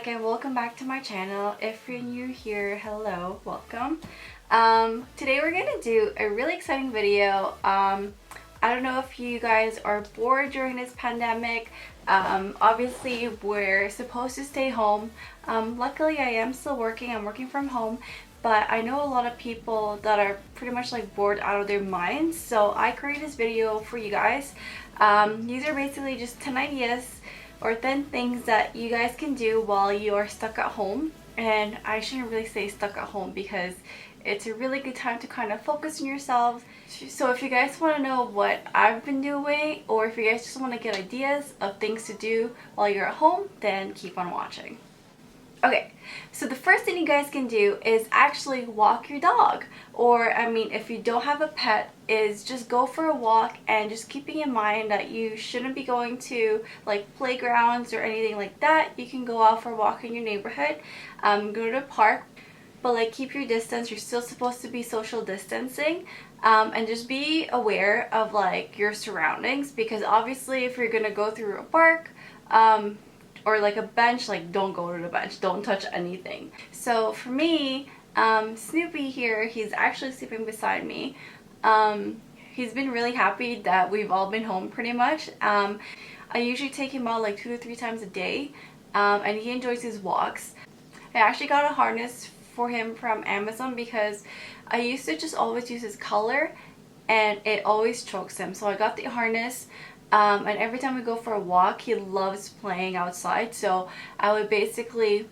Stalk and welcome back to my channel. If you're new here, hello, welcome. Today we're gonna do a really exciting video. I don't know if you guys are bored during this pandemic. Obviously we're supposed to stay home. Luckily I am still working. I'm working from home, but I know a lot of people that are pretty much like bored out of their minds, so I created this video for you guys. These are basically just 10 ideas or 10 things that you guys can do while you are stuck at home. And I shouldn't really say stuck at home because it's a really good time to kind of focus on yourselves. So if you guys want to know what I've been doing, or if you guys just want to get ideas of things to do while you're at home, then keep on watching. Okay, so the first thing you guys can do is actually walk your dog. Or, I mean, if you don't have a pet, is just go for a walk, and just keeping in mind that you shouldn't be going to like playgrounds or anything like that. You can go out for a walk in your neighborhood, go to a park, but like keep your distance. You're still supposed to be social distancing, and just be aware of like your surroundings, because obviously if you're gonna go through a park, or like a bench, like don't go to the bench, don't touch anything. So for me, Snoopy here, he's actually sleeping beside me. He's been really happy that we've all been home pretty much. I usually take him out like 2 to 3 times a day, and he enjoys his walks. I actually got a harness for him from Amazon because I used to just always use his collar and it always chokes him. So I got the harness. And every time we go for a walk, he loves playing outside. So I would basically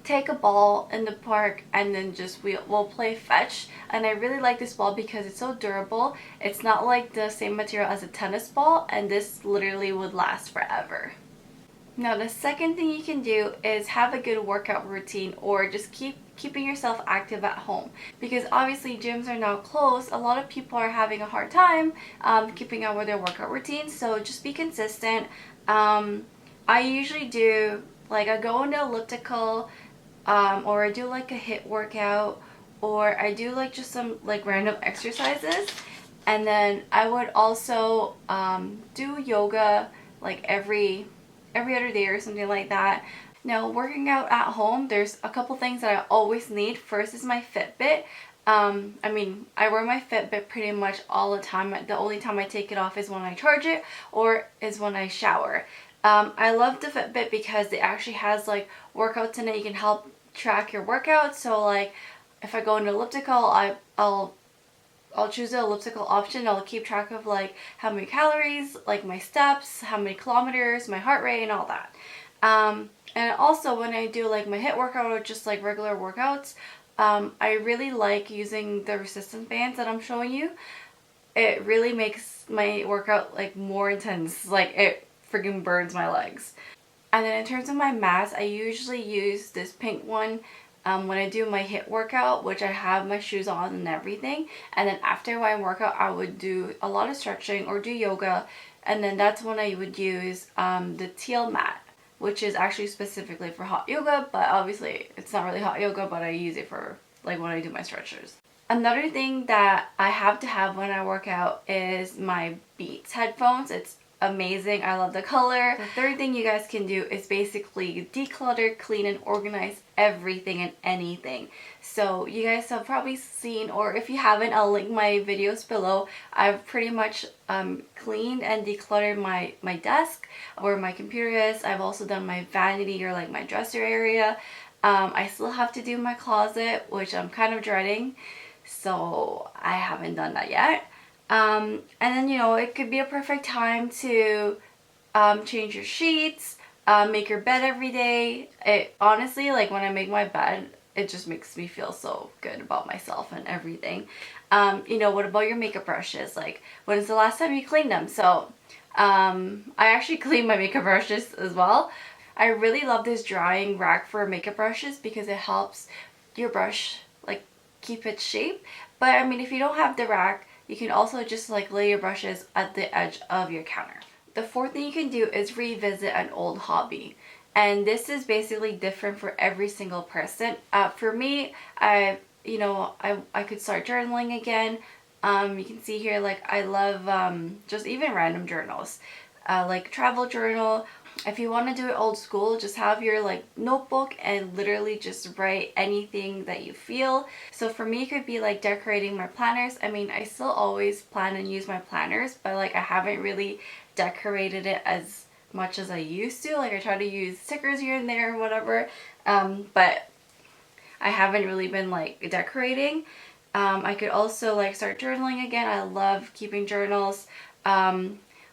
take a ball in the park and then just we'll play fetch. And I really like this ball because it's so durable. It's not like the same material as a tennis ball, and this literally would last forever. Now the second thing you can do is have a good workout routine, or just keeping yourself active at home, because obviously gyms are now closed. A lot of people are having a hard time keeping up with their workout routines, so just be consistent. I usually do like I go into elliptical, or I do like a HIIT workout, or I do like just some like random exercises, and then I would also do yoga like every other day or something like that. Now, working out at home, there's a couple things that I always need. First is my Fitbit. I mean, I wear my Fitbit pretty much all the time. The only time I take it off is when I charge it, or is when I shower. I love the Fitbit because it actually has like workouts in it. You can help track your workouts. So like if I go into elliptical, I'll choose the elliptical option. I'll keep track of like how many calories, like my steps, how many kilometers, my heart rate, and all that. And also when I do like my HIIT workout or just like regular workouts, I really like using the resistance bands that I'm showing you. It really makes my workout like more intense. Like it freaking burns my legs. And then in terms of my mats, I usually use this pink one when I do my HIIT workout, which I have my shoes on and everything. And then after my workout, I would do a lot of stretching or do yoga, and then that's when I would use the teal mat, which is actually specifically for hot yoga, but obviously it's not really hot yoga, but I use it for like when I do my stretches. Another thing that I have to have when I work out is my Beats headphones. It's amazing. I love the color. The third thing you guys can do is basically declutter, clean, and organize everything and anything. So you guys have probably seen, or if you haven't, I'll link my videos below. I've pretty much cleaned and decluttered my desk where my computer is. I've also done my vanity, or like my dresser area. I still have to do my closet, which I'm kind of dreading, so I haven't done that yet. And then, you know, it could be a perfect time to change your sheets, make your bed every day. It honestly, like when I make my bed, it just makes me feel so good about myself and everything. You know, what about your makeup brushes? Like, when is the last time you cleaned them? So I actually clean my makeup brushes as well. I really love this drying rack for makeup brushes because it helps your brush like keep its shape. But I mean, if you don't have the rack, you can also just like lay your brushes at the edge of your counter. The fourth thing you can do is revisit an old hobby. And this is basically different for every single person. For me, I could start journaling again. You can see here, like I love just even random journals, like travel journal, if you want to do it old school, just have your like notebook and literally just write anything that you feel. So for me, it could be like decorating my planners. I mean, I still always plan and use my planners, but like I haven't really decorated it as much as I used to. Like I try to use stickers here and there or whatever, but I haven't really been like decorating. I could also like start journaling again. I love keeping journals.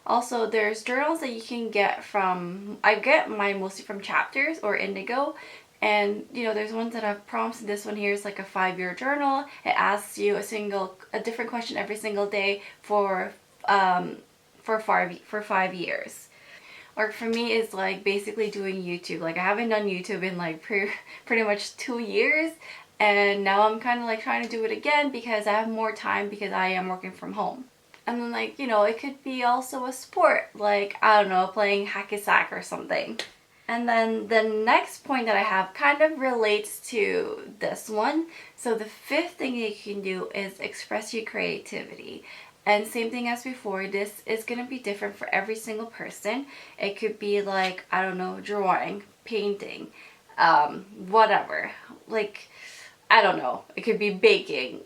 Also, there's journals that you can get from, I get mine mostly from Chapters or Indigo. And, you know, there's ones that have prompts. This one here is like a 5-year journal. It asks you a different question every single day for 5 years. Or for me, it's like basically doing YouTube. Like I haven't done YouTube in like pretty much 2 years. And now I'm kind of like trying to do it again because I have more time because I am working from home. And then like, you know, it could be also a sport, like, I don't know, playing hacky-sack or something. And then the next point that I have kind of relates to this one. So the 5th thing you can do is express your creativity. And same thing as before, this is going to be different for every single person. It could be like, I don't know, drawing, painting, whatever. Like, I don't know, it could be baking.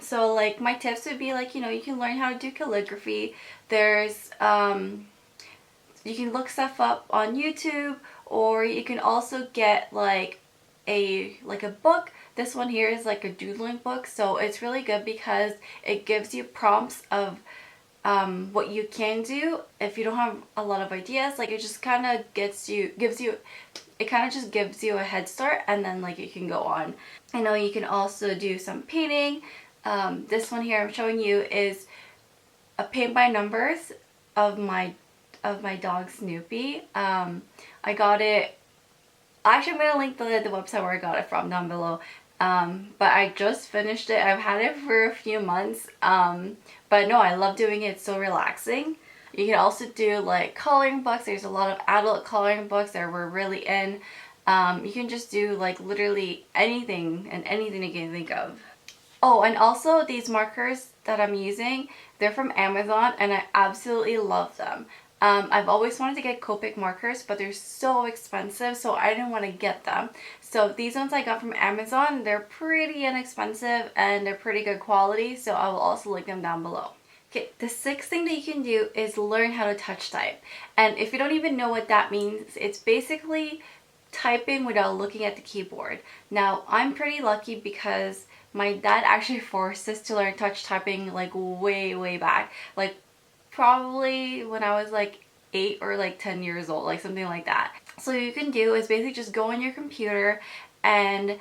So like my tips would be like, you know, you can learn how to do calligraphy. There's, you can look stuff up on YouTube, or you can also get like a book. This one here is like a doodling book, so it's really good because it gives you prompts of what you can do if you don't have a lot of ideas. Like it just kind of gives you a head start, and then like you can go on. I know you can also do some painting. This one here I'm showing you is a paint by numbers of my dog Snoopy. I got it. Actually, I'm gonna link the website where I got it from down below. But I just finished it. I've had it for a few months. But no, I love doing it. It's so relaxing. You can also do like coloring books. There's a lot of adult coloring books that we're really in. You can just do like literally anything and anything you can think of. Oh, and also these markers that I'm using, they're from Amazon and I absolutely love them. I've always wanted to get Copic markers, but they're so expensive, so I didn't want to get them. So these ones I got from Amazon, they're pretty inexpensive and they're pretty good quality, so I will also link them down below. Okay, the 6th thing that you can do is learn how to touch type. And if you don't even know what that means, it's basically typing without looking at the keyboard. Now, I'm pretty lucky because my dad actually forced us to learn touch typing like way back. Like probably when I was like 8 or like 10 years old, like something like that. So what you can do is basically just go on your computer and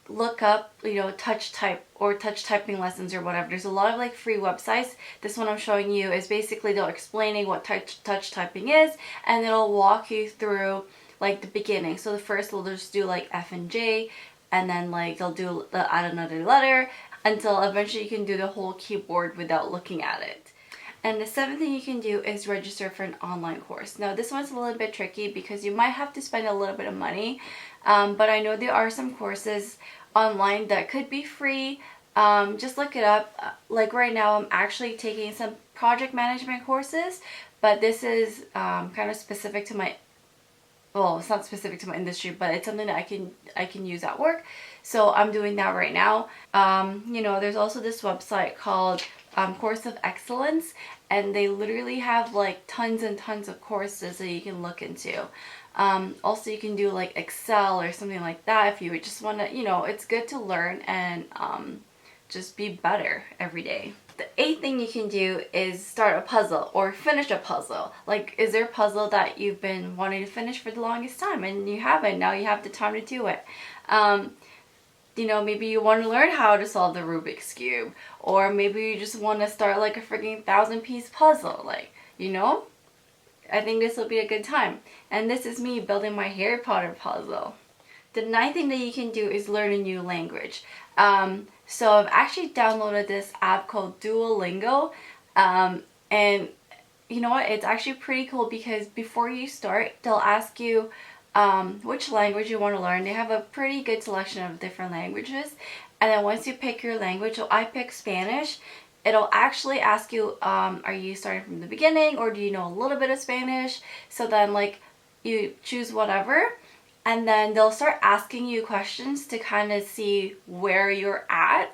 look up, you know, touch type or touch typing lessons or whatever. There's a lot of like free websites. This one I'm showing you is basically they're explaining what touch typing is, and it'll walk you through like the beginning. So the first they'll just do like F and J, and then like they'll add another letter until eventually you can do the whole keyboard without looking at it. And the 7th thing you can do is register for an online course. Now this one's a little bit tricky because you might have to spend a little bit of money, but I know there are some courses online that could be free. Just look it up. Like right now I'm actually taking some project management courses, but this is kind of specific to my, well, it's not specific to my industry, but it's something that I can use at work. So I'm doing that right now. You know, there's also this website called Course of Excellence, and they literally have like tons and tons of courses that you can look into. Also you can do like Excel or something like that if you just want to, you know, it's good to learn and just be better every day. The 8th thing you can do is start a puzzle or finish a puzzle. Like, is there a puzzle that you've been wanting to finish for the longest time and you haven't? Now you have the time to do it. You know, maybe you want to learn how to solve the Rubik's Cube, or maybe you just want to start like a freaking 1,000-piece puzzle. Like, you know, I think this will be a good time. And this is me building my Harry Potter puzzle. The 9th thing that you can do is learn a new language. So I've actually downloaded this app called Duolingo, and you know what, it's actually pretty cool because before you start, they'll ask you which language you want to learn. They have a pretty good selection of different languages, and then once you pick your language, so I picked Spanish, it'll actually ask you, are you starting from the beginning or do you know a little bit of Spanish? So then like you choose whatever, and then they'll start asking you questions to kind of see where you're at.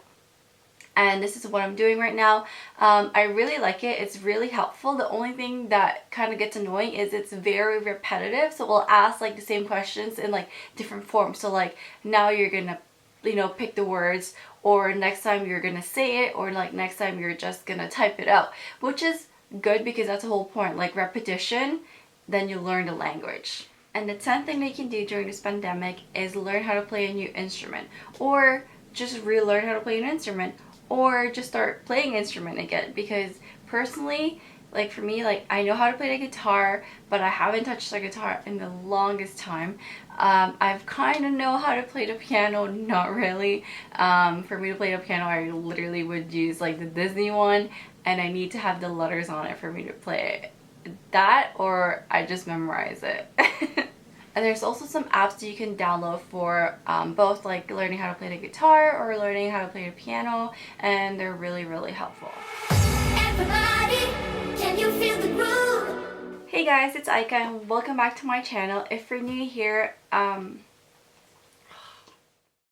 And this is what I'm doing right now. I really like it. It's really helpful. The only thing that kind of gets annoying is it's very repetitive. So we'll ask like the same questions in like different forms. So like now you're gonna, you know, pick the words, or next time you're gonna say it, or like next time you're just gonna type it out, which is good because that's the whole point. Like repetition, then you learn the language. And the 10th thing that you can do during this pandemic is learn how to play a new instrument, or just relearn how to play an instrument, or just start playing instrument again. Because personally, like for me, like I know how to play the guitar, but I haven't touched the guitar in the longest time. I've kind of know how to play the piano, not really. For me to play the piano, I literally would use like the Disney one, and I need to have the letters on it for me to play it. That, or I just memorize it. And there's also some apps that you can download for both like learning how to play the guitar or learning how to play the piano, and they're really, really helpful. Everybody, can you feel the groove? Hey guys, it's Ica and welcome back to my channel. If you're new here,